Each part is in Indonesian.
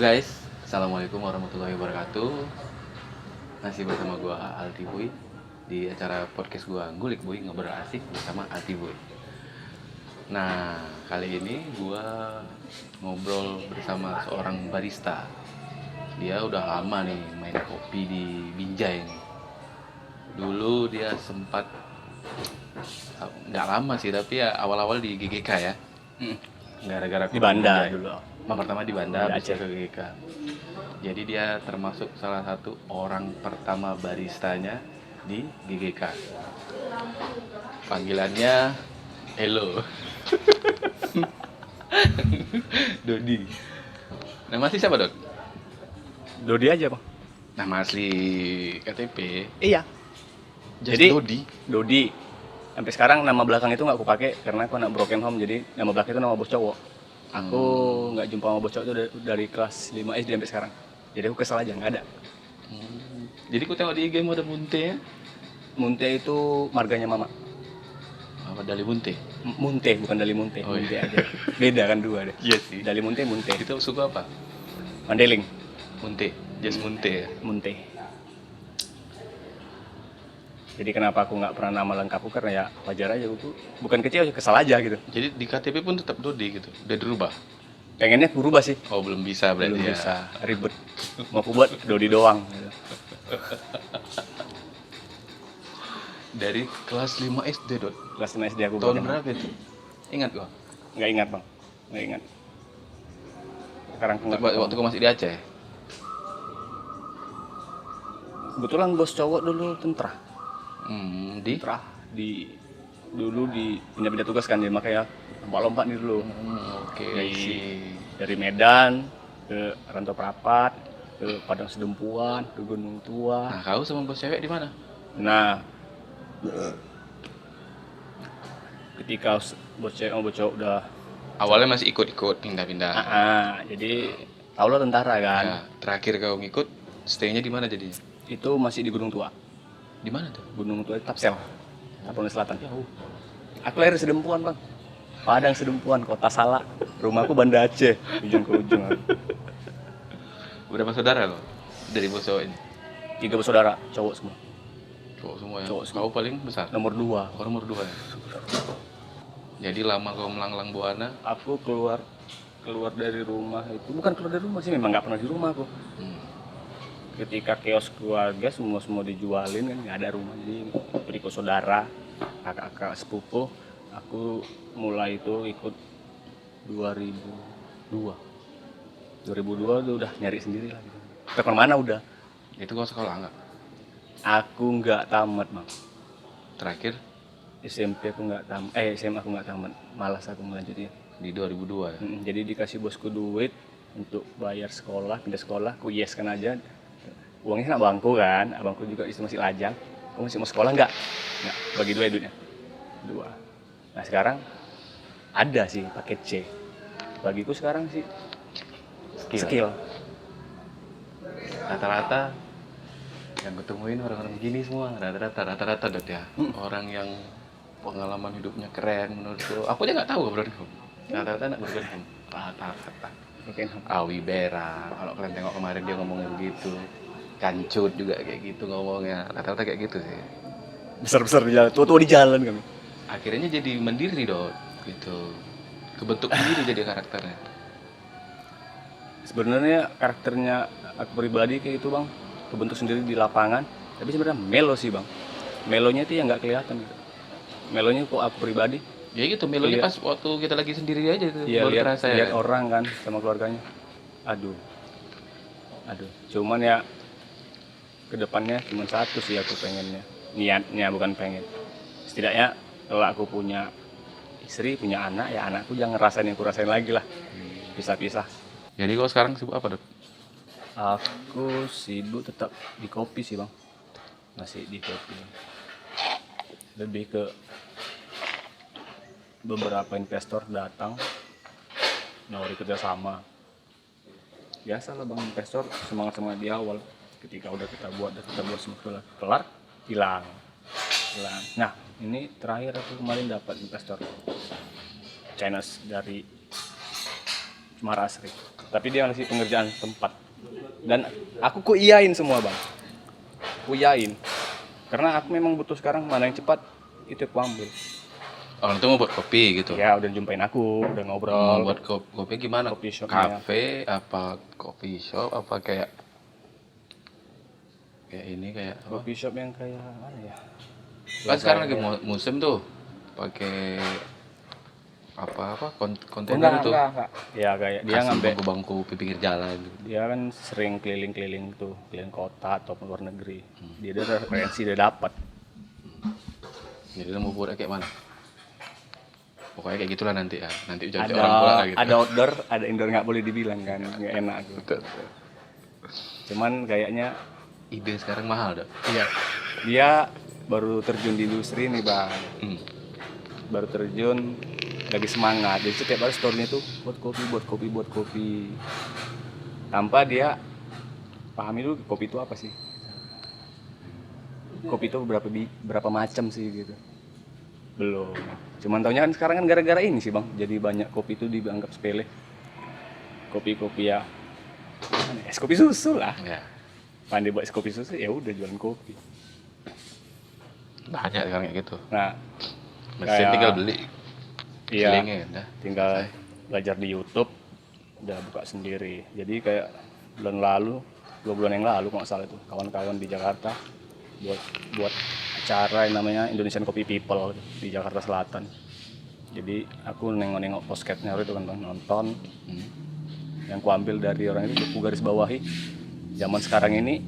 guys, Assalamualaikum warahmatullahi wabarakatuh. Masih bersama gua Alti Boy di acara podcast gua Ngulik Boy, ngobrol asik bersama Alti Boy. Nah, kali ini gua ngobrol bersama seorang barista. Dia udah lama nih main kopi di Binjai nih. Dulu dia sempat nggak lama sih, tapi ya awal-awal di GGK ya. Gara-gara Di Banda Binjai. dulu. Pertama di Banda, Banda habis Aceh. ke GGK. Jadi dia termasuk salah satu orang pertama baristanya di GGK. Panggilannya Elo. Dodi. Nama asli siapa, Dok? Dodi aja bang. Nama asli KTP. Iya. Just Jadi Dodi. Sampai sekarang nama belakang itu nggak aku pakai karena aku anak broken home. Jadi nama belakang itu nama bos cowok. Aku nggak jumpa sama bos cowok itu dari kelas 5 SD sampai sekarang. Jadi aku kesel aja nggak ada. Jadi ku tengok di IG ada Munte ya. Munte itu marganya mama. Apa Dali Munte? Munte bukan Dali Munte. Oh, Munte iya. aja. Beda kan dua deh. Iya sih. Dali Munte Munte. Kita suka apa? Mandeling. Munte. Just Munte ya. Munte. Jadi kenapa aku nggak pernah nama lengkapku karena ya wajar aja aku bukan kecil kesal aja gitu. Jadi di KTP pun tetap Dodi gitu. Udah dirubah. Pengennya aku rubah sih. Oh, belum bisa berarti Belum ya. bisa, ribet. Mau aku buat Dodi doang. Dari kelas 5 SD, Dot. Kelas 5 SD aku Tahun broken home. berapa itu? Ingat gua. Nggak ingat bang, nggak ingat. Sekarang aku nggak Waktu gua masih di Aceh. kebetulan bos cowok dulu tentara. Di? Tentara dulu di pindah-pindah tugas kan, dia makanya lompat-lompat nih dulu. Oke. Dari Medan ke Rantau Prapat, ke Padang Sedempuan, ke Gunung Tua. Nah, kau sama bos cewek di mana? Nah, ketika bos cowok udah Awalnya masih ikut-ikut pindah-pindah. jadi tau lo tentara kan. Ya, terakhir kau ngikut, stay-nya di mana jadinya? Itu masih di Gunung Tua. Di mana tuh? Gunung Tua Tapsel, Tapanuli Selatan. Aku lahir Sedempuan bang, Padang Sedempuan, Kota Salak. Rumahku Banda Aceh, ujung ke ujung. Berapa saudara lo dari bos cowok ini? 3 bersaudara, cowok semua. Cowok semua ya? Cowok semua. Kau paling besar? Nomor 2. Kau nomor 2 ya? Jadi lama kau melanglang buana? Aku keluar dari rumah itu, bukan keluar dari rumah sih, memang nggak pernah di rumah aku. Ketika chaos keluarga semua dijualin kan, nggak ada rumah, jadi berikut saudara, kakak sepupu. Aku mulai itu ikut 2002 tuh udah nyari sendiri lah gitu. Ke kemana udah. Itu kau sekolah nggak? Aku nggak tamat bang. Terakhir SMP aku nggak tamat, SMA aku nggak tamat, malas aku melanjutin. di 2002 ya? Jadi dikasih bosku duit untuk bayar sekolah, pindah sekolah, aku yes kan aja. Uangnya kan abangku kan, abangku juga itu masih lajang. Kamu masih mau sekolah nggak? Bagi 2 duitnya. 2. Nah sekarang ada sih paket C. Bagiku sekarang sih skill. Rata-rata yang ketemuin orang-orang gini semua rata-rata Dot ya. Orang yang pengalaman hidupnya keren menurutku. Aku aja nggak tahu broken home. Rata-rata anak broken home. Rata-rata. Oke. Awi Bera, kalau kalian tengok kemarin dia ngomongnya begitu. Kancut juga kayak gitu ngomongnya. Rata-rata kayak gitu sih. Besar-besar di jalan, tua-tua di jalan kami. Akhirnya jadi mandiri Dot gitu. Kebentuk sendiri jadi karakternya. Sebenarnya karakternya aku pribadi kayak itu bang, kebentuk sendiri di lapangan. Tapi sebenarnya melo sih bang. Melonya itu yang nggak kelihatan gitu. Melonya kok aku pribadi. Ya gitu, melonya Iya. pas waktu kita lagi sendiri aja itu Iya, baru terasa ya. lihat orang kan sama keluarganya. Aduh. Cuman ya kedepannya cuma satu sih aku pengennya. Niatnya bukan pengen. Setidaknya kalau aku punya istri, punya anak, ya anakku jangan ngerasain yang aku rasain lagi lah. Pisah-pisah. Jadi kau sekarang sibuk apa, Dok? Aku sibuk tetap di kopi sih bang. Masih di kopi. Lebih ke beberapa investor datang nawari kerjasama. Biasa lah bang, investor semangat di awal. Ketika udah kita buat semua kelar, hilang. Nah ini terakhir aku kemarin dapat investor China dari Cemara Asri. Tapi dia ngasih pengerjaan tempat. Dan aku iyain semua bang. Aku iyain. Karena aku memang butuh sekarang mana yang cepat itu aku ambil. Orang itu mau buat kopi gitu. Ya udah jumpain aku, udah ngobrol. Mau buat kopi gimana? Kopi shopnya. Cafe apa coffee shop apa kayak ini kayak apa? Kopi shop yang kayak mana ya? Kan sekarang lagi musim tuh pakai apa kontainer itu. Enggak. Ya kayak dia Kasih ngambil bangku-bangku di pinggir jalan gitu. dia kan sering keliling-keliling tuh, keliling kota atau luar negeri. Dia ada referensi dia dapat. Jadi lo mau buat kayak mana? Pokoknya kayak gitulah nanti ya. Nanti ucap Ada orang pula gitu. ada outdoor, ada indoor nggak boleh dibilang kan, nggak enak gitu. Betul. Cuman kayaknya Ide sekarang mahal dah. iya dia baru terjun di industri nih bang. Baru terjun lagi semangat. Jadi setiap hari story-nya tuh buat kopi. Tanpa dia pahami dulu kopi itu apa sih? Kopi itu berapa macam sih gitu. Belum. Cuman taunya kan sekarang kan gara-gara ini sih bang. Jadi banyak kopi itu dianggap sepele. Kopi ya. Es kopi susu lah. Ya. Pandai buat es kopi susu ya udah jualan kopi. Banyak sekarang kayak gitu. Nah, Mesin tinggal beli. iya. Selingnya udah. Tinggal belajar di YouTube, udah buka sendiri. Jadi kayak dua bulan yang lalu kalau nggak salah itu kawan-kawan di Jakarta buat acara yang namanya Indonesian Coffee People di Jakarta Selatan. Jadi aku nengok postcardnya itu kan bang, nonton. Yang ku ambil dari orang itu aku garis bawahi. Zaman sekarang ini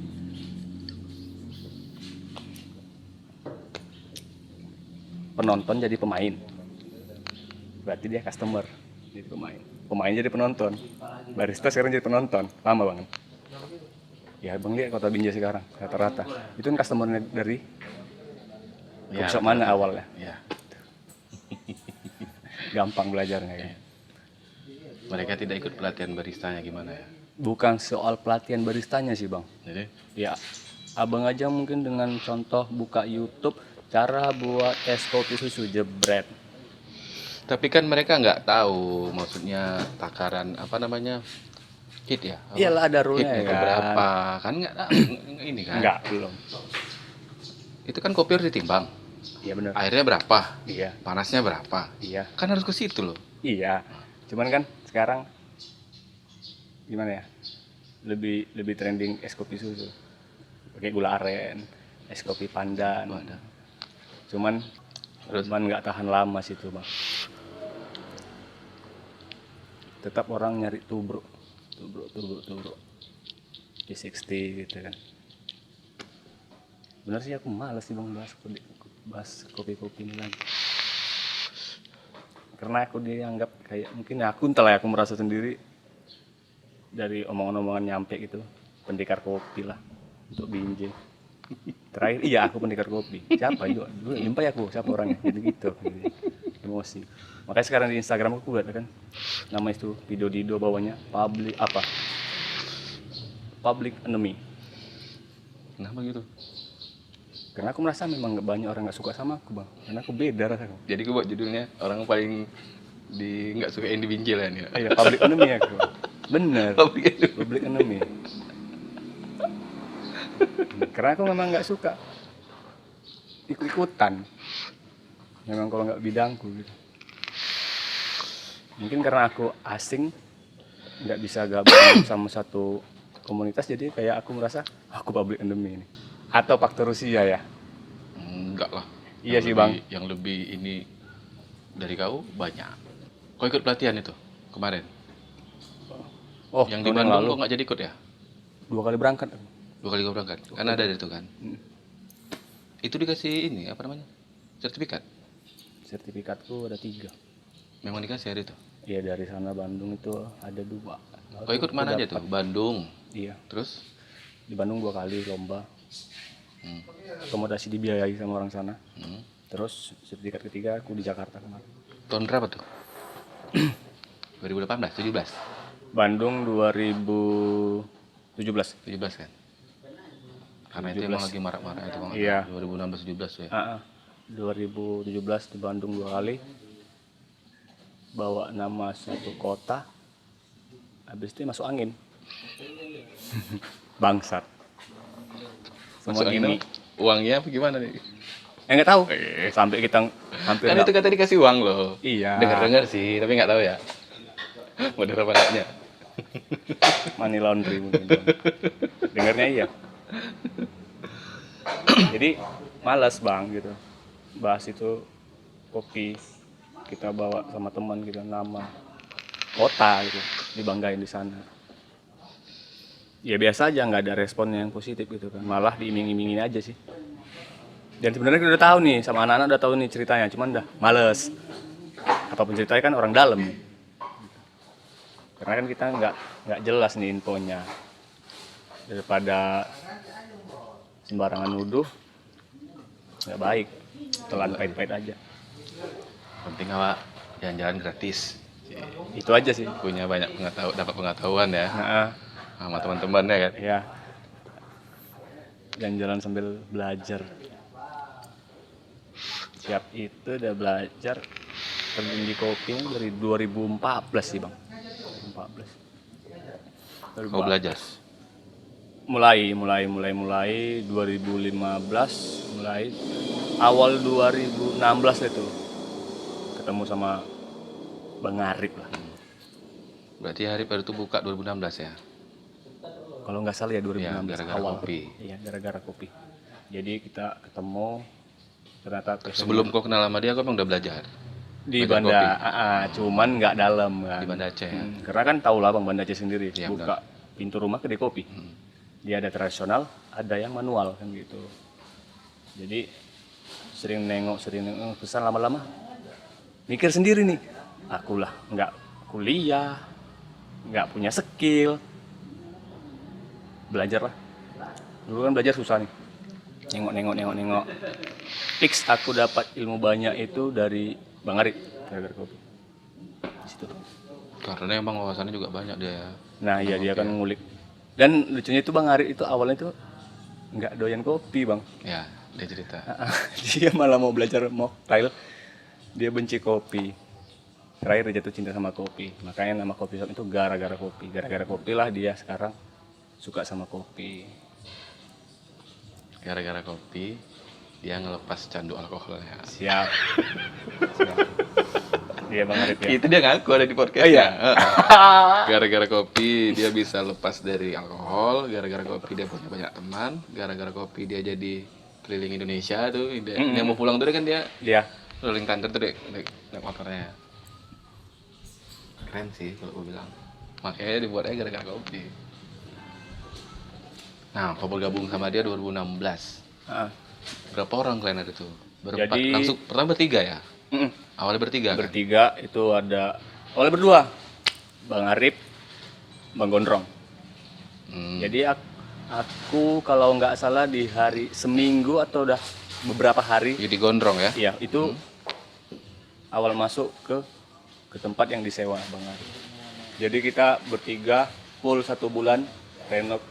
penonton jadi pemain. Berarti dia customer jadi pemain jadi penonton, barista sekarang jadi penonton. Lama banget ya bang. Lihat Kota Binjai sekarang rata-rata itu kan customernya dari workshop mana awalnya Ya. gampang belajarnya kan. Mereka tidak ikut pelatihan baristanya gimana ya? Bukan soal pelatihan baristanya sih bang. Jadi Ya abang aja mungkin dengan contoh buka YouTube cara buat es kopi susu jebret. tapi kan mereka nggak tahu maksudnya takaran apa namanya hit ya? Apa? Iyalah ada rule-nya Hitnya itu kan. berapa? Kan nggak tahu ini kan? Enggak, belum. Itu kan kopi harus ditimbang. Iya benar. Airnya berapa? Iya. Panasnya berapa? Iya. Kan harus ke situ loh. Iya. Cuman kan sekarang gimana ya? Lebih trending es kopi susu. Pakai gula aren, es kopi pandan. Oh, ada. Cuman Terus? nggak tahan lama sih itu, Bang. Tetap orang nyari tubruk. P60 gitu kan. Bener sih aku malas sih Bang bahas kopi-kopi ini lagi. Karena aku dianggap kayak mungkin aku entahlah ya, aku merasa sendiri dari omongan-omongan nyampe gitu, pendekar kopi lah untuk Binjai. Terakhir iya aku pendekar kopi. Siapa itu? Dulu jumpa ya aku siapa orangnya? Gitu. Emosi. Makanya sekarang di Instagram aku lihat kan nama itu video Dido bawahnya public enemy. Kenapa gitu? Karena aku merasa memang nggak banyak orang nggak suka sama aku bang. Karena aku beda rasanya. Jadi gue buat judulnya orang paling nggak suka yang di Binjai lah nih. Iya public enemy aku. Bener. Public enemy. Karena aku memang nggak suka ikut-ikutan. Memang kalau nggak bidangku gitu. Mungkin karena aku asing, nggak bisa gabung sama satu komunitas, jadi kayak aku merasa aku public enemy ini. Atau faktor Rusia ya? Enggak lah. Iya sih bang. Yang lebih ini dari kau banyak. Kau ikut pelatihan itu kemarin? Oh, yang di tahun Bandung kok nggak jadi ikut ya? 2 kali berangkat. 2 kali kau berangkat? Kan ada itu kan? Itu dikasih ini apa namanya? Sertifikat? Sertifikatku ada 3. Memang dikasih hari itu? Iya dari sana Bandung itu ada 2. Kau ikut mana aja tuh? Bandung? Iya. Terus? Di Bandung 2 kali lomba. Akomodasi dibiayai sama orang sana. Terus sertifikat ketiga aku di Jakarta kemarin. Tahun berapa tuh? 2018? 17? Bandung 2017. 17 kan? Karena itu emang lagi marak-marak itu kan? Iya. 2016-17 ya? 2017 di Bandung 2 kali. Bawa nama suatu kota. habis itu masuk angin. Bangsat. Semua Masuk angin gimmick. uangnya apa gimana nih? Nggak tahu. Sampai kita hampir Kan itu kata dikasih uang loh. Iya. Dengar sih, tapi nggak tahu ya. Model apa enaknya? Money laundry mungkin. Dengarnya iya. Jadi malas bang gitu. Bahas itu kopi kita bawa sama teman gitu, nama kota gitu, dibanggain di sana. Ya biasa aja, nggak ada respon yang positif gitu kan, malah diiming-imingin aja sih. Dan sebenarnya kita udah tahu nih, sama anak-anak udah tahu nih ceritanya, cuman udah males. Apapun ceritanya kan orang dalam. Karena kan kita nggak jelas nih infonya. Daripada sembarangan nuduh, nggak baik. Telan pahit-pahit aja. Penting awak jalan-jalan gratis. Itu aja sih. Punya banyak dapat pengetahuan ya Nah, sama teman-temannya kan. ya. Jalan-jalan sambil belajar. Siap itu udah belajar terjun di kopi dari 2014 sih bang. 2014. Kau belajar. Mulai 2015, mulai awal 2016 itu ketemu sama Bang Arif lah. Berarti hari baru tuh buka 2016 ya? Kalau nggak salah ya 2016 Ya, gara-gara awal. kopi. Iya, gara-gara kopi. Jadi kita ketemu ternyata Sebelum kau kenal sama dia, kau emang udah belajar di belajar Banda, kopi. cuman nggak dalam kan. Di Banda Aceh ya? Karena kan tau lah Bang Banda Aceh sendiri, Iya, buka pintu rumah kedai kopi. Dia ada tradisional, ada yang manual kan gitu. Jadi sering nengok, pesan lama-lama mikir sendiri nih. Akulah nggak kuliah, nggak punya skill, belajar lah. Dulu kan belajar susah nih. Nengok. Fix aku dapat ilmu banyak itu dari Bang Arif, gara-gara kopi. Di situ. Karena emang wawasannya juga banyak dia ya. Nah, iya dia kan ngulik. Dan lucunya itu Bang Arif itu awalnya itu nggak doyan kopi, Bang. Ya, dia cerita. Dia malah mau belajar mocktail. Dia benci kopi. Terakhir dia jatuh cinta sama kopi. Makanya nama kopi shop itu gara-gara kopi. Gara-gara kopi lah dia sekarang suka sama kopi. Gara-gara kopi, dia ngelepas candu alkoholnya. Siap. Dia Bang Arif ya. Itu dia ngaku ada di podcast. Oh, iya? Gara-gara kopi dia bisa lepas dari alkohol, gara-gara kopi dia punya banyak teman, gara-gara kopi dia jadi keliling Indonesia tuh. Dia mau pulang tuh kan dia Dia. rolling thunder tuh naik motornya. Keren sih kalau gue bilang. Makanya dibuatnya gara-gara kopi. Nah, kau bergabung sama dia 2016. Ah. Berapa orang kalian ada tuh? Berempat. Jadi- Langsung pertama bertiga ya? Mm-mm. Awalnya bertiga kan? Bertiga itu ada oleh berdua, Bang Arif, Bang Gondrong. Jadi aku kalau nggak salah di hari seminggu atau udah beberapa hari, Jadi gondrong ya? ya itu awal masuk ke tempat yang disewa Bang Arif. Jadi kita bertiga full 1 bulan renov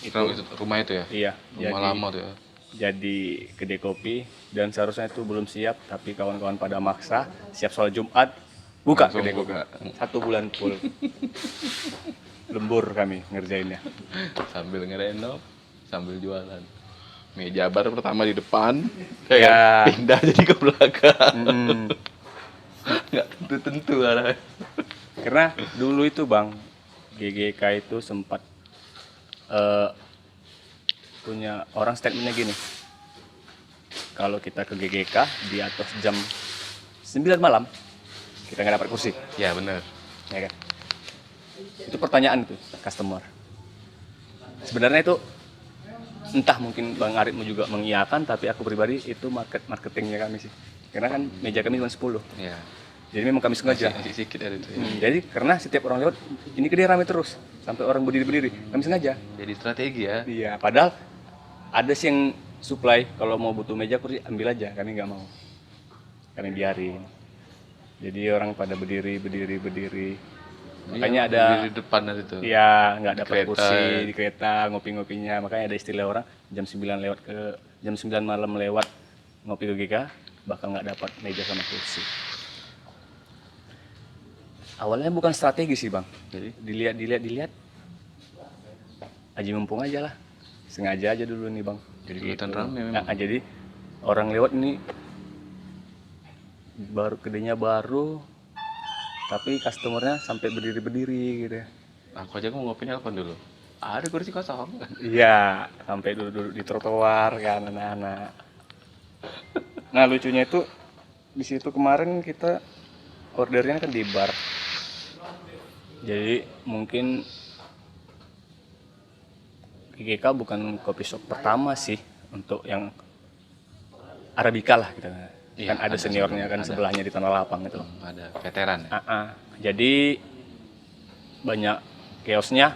itu. Rumah itu ya? Iya, Rumah lama tuh ya? jadi kedai kopi dan seharusnya itu belum siap, tapi kawan-kawan pada maksa siap sholat Jumat buka Langsung kedai kopi. buka. 1 bulan full. Lembur kami ngerjainnya. Sambil ngerenov, sambil jualan. Meja bar pertama di depan, Ya. pindah jadi ke belakang. Mm. Nggak tentu-tentu arahnya. Karena dulu itu Bang, GGK itu sempat punya orang statementnya gini. Kalau kita ke GGK di atas jam 9 malam, kita nggak dapat kursi. Ya bener. Ya kan? Itu pertanyaan itu customer. Sebenarnya itu entah mungkin Bang Arif mau juga mengiyakan, tapi aku pribadi itu marketingnya kami sih. Karena kan meja kami cuma 10. Ya. Jadi memang kami sengaja. Masih sedikit ya itu. Jadi karena setiap orang lewat ini kedai ramai terus sampai orang berdiri, kami sengaja. Jadi strategi ya. Iya, padahal ada sih yang supply kalau mau butuh meja kursi ambil aja, kami nggak mau. Kami biarin. Jadi orang pada berdiri. Makanya ada di depan itu. iya nggak dapat kereta. kursi di kereta ngopi-ngopinya. Makanya ada istilah orang jam 9 malam lewat ngopi ke GK bakal nggak dapat meja sama kursi. Awalnya bukan strategi sih bang, jadi dilihat aji mumpung aja lah, sengaja aja dulu nih bang. Jadi kelihatan rame Nah, memang. jadi orang lewat ini baru kedainya baru, tapi customernya sampai berdiri gitu ya. Aku aja mau ngopi nelpon dulu. Ada kursi kosong. Iya, sampai duduk di trotoar kan anak-anak. Nah lucunya itu di situ kemarin kita ordernya kan di bar. Jadi mungkin GGK bukan kopi shop pertama sih untuk yang Arabica lah kita. Iya, Kan ada ada seniornya kan ada. sebelahnya di Tanah Lapang itu. Ada veteran ya. Jadi banyak kiosnya,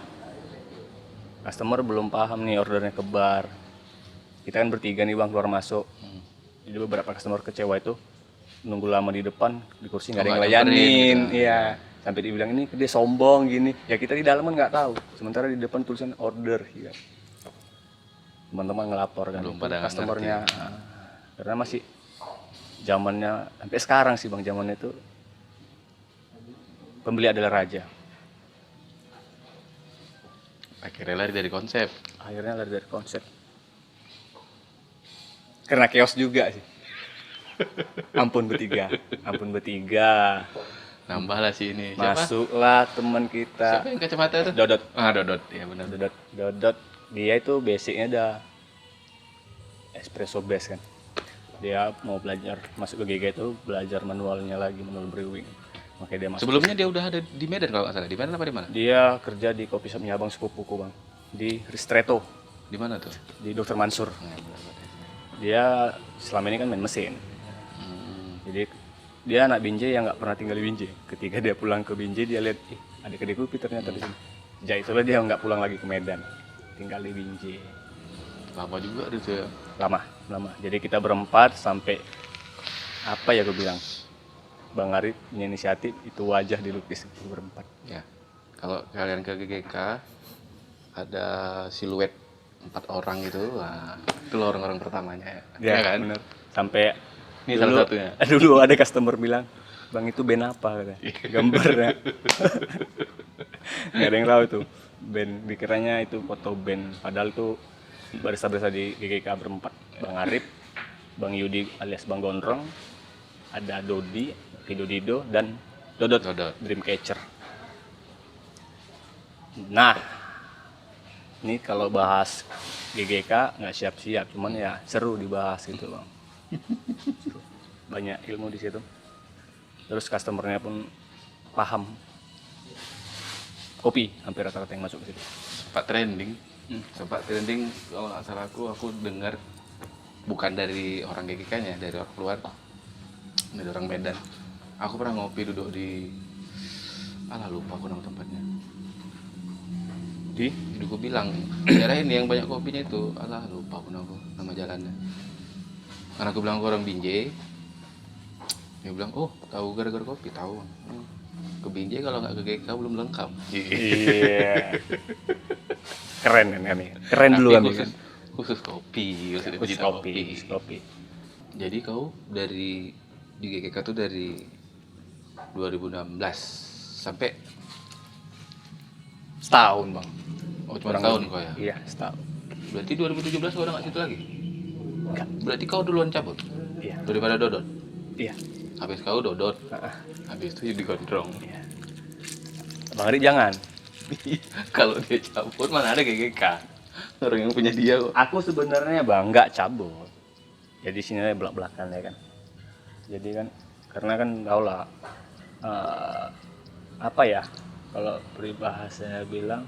customer belum paham nih ordernya ke bar. Kita kan bertiga nih bang keluar masuk. Jadi beberapa customer kecewa itu nunggu lama di depan di kursi nggak ada yang nggak ngelayanin. nyamperin gitu. Iya. Sampai dibilang ini dia sombong gini. Ya kita di dalam kan nggak tahu. Sementara di depan tulisan order. Ya. Teman-teman ngelapor kan. Belum Itu pada customernya. Karena masih zamannya sampai sekarang sih bang, zamannya itu pembeli adalah raja. Akhirnya lari dari konsep. Akhirnya lari dari konsep. Karena chaos juga sih. Ampun bertiga. Nambah lah sih ini. Siapa? Masuklah teman kita. Siapa yang kacamata itu? Dodot. Dodot. Iya benar. Dodot. Dia itu basicnya udah espresso base kan. Dia mau belajar masuk ke GG itu belajar manualnya lagi, manual brewing. Makanya dia masuk. Sebelumnya dia udah ada di Medan kalau nggak salah. Di Medan apa di mana? Dia kerja di kopi shopnya abang sepupuku bang. Di Ristretto, Di mana tuh? di Dr. Mansur. Nah, benar. Dia selama ini kan main mesin. Jadi dia anak Binjai yang nggak pernah tinggal di Binjai. Ketika dia pulang ke Binjai dia lihat, adik-adik kopi ternyata di sini. Sejak itulah dia nggak pulang lagi ke Medan, tinggal di Binjai. Lama juga itu ya. Lama. Jadi kita berempat sampai apa ya gue bilang, Bang Arif punya inisiatif itu wajah dilukis berempat. Ya. Kalau kalian ke GGK ada siluet 4 orang gitu, wah, itu loh orang-orang pertamanya ya. Ya kan? bener. Sampai Ini salah satunya. Dulu ada customer bilang, Bang itu band apa katanya. Gambarnya. Nggak ada yang tahu itu. Band dikiranya itu foto band. Padahal itu barista-barista di GGK berempat. Bang Arif, Bang Yudi alias Bang Gondrong, ada Dodi, Rido Dido, dan Dodot. Dreamcatcher. Nah, ini kalau bahas GGK nggak siap-siap, cuman ya seru dibahas gitu bang. Banyak ilmu di situ. Terus customernya pun paham kopi, hampir rata-rata yang masuk ke situ. Sempat trending kalau nggak salah aku dengar bukan dari orang GGK-nya, dari orang luar, dari orang Medan. Aku pernah ngopi duduk di, lupa aku nama tempatnya. Jadi aku bilang, daerah ini yang banyak kopinya itu, lupa aku nama jalannya. Karena aku bilang ke orang Binjai, dia bilang, oh tahu gara-gara kopi, tahu. Ke Binjai kalau nggak ke GGK belum lengkap. Iya. Keren kan kami. Keren dulu kami kan. Khusus kopi, Khusus kopi. Jadi kau dari di GGK tuh dari 2016 sampai Setahun bang. oh cuma tahun kau ya? Iya setahun. Berarti 2017 kau udah nggak situ lagi? Enggak. Berarti kau duluan cabut Iya. daripada Dodot? Iya. Habis kau Dodot, habis itu jadi Gondrong. Iya. Bang Ari jangan. Kalau dia cabut mana ada GGK? Orang yang punya dia kok. Aku sebenarnya bang nggak cabut. Jadi sini aja belak-belakan ya kan. Jadi kan karena kan tau lah apa ya kalau peribahasanya bilang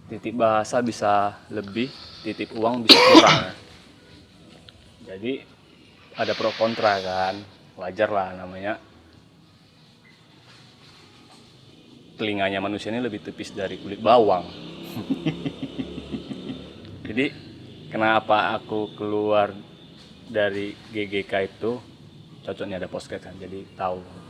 titip bahasa bisa lebih, titip uang bisa kurang. Jadi ada pro kontra kan, wajar lah namanya. Telinganya manusia ini lebih tipis dari kulit bawang. Jadi kenapa aku keluar dari GGK itu cocoknya ada podcast kan, jadi tahu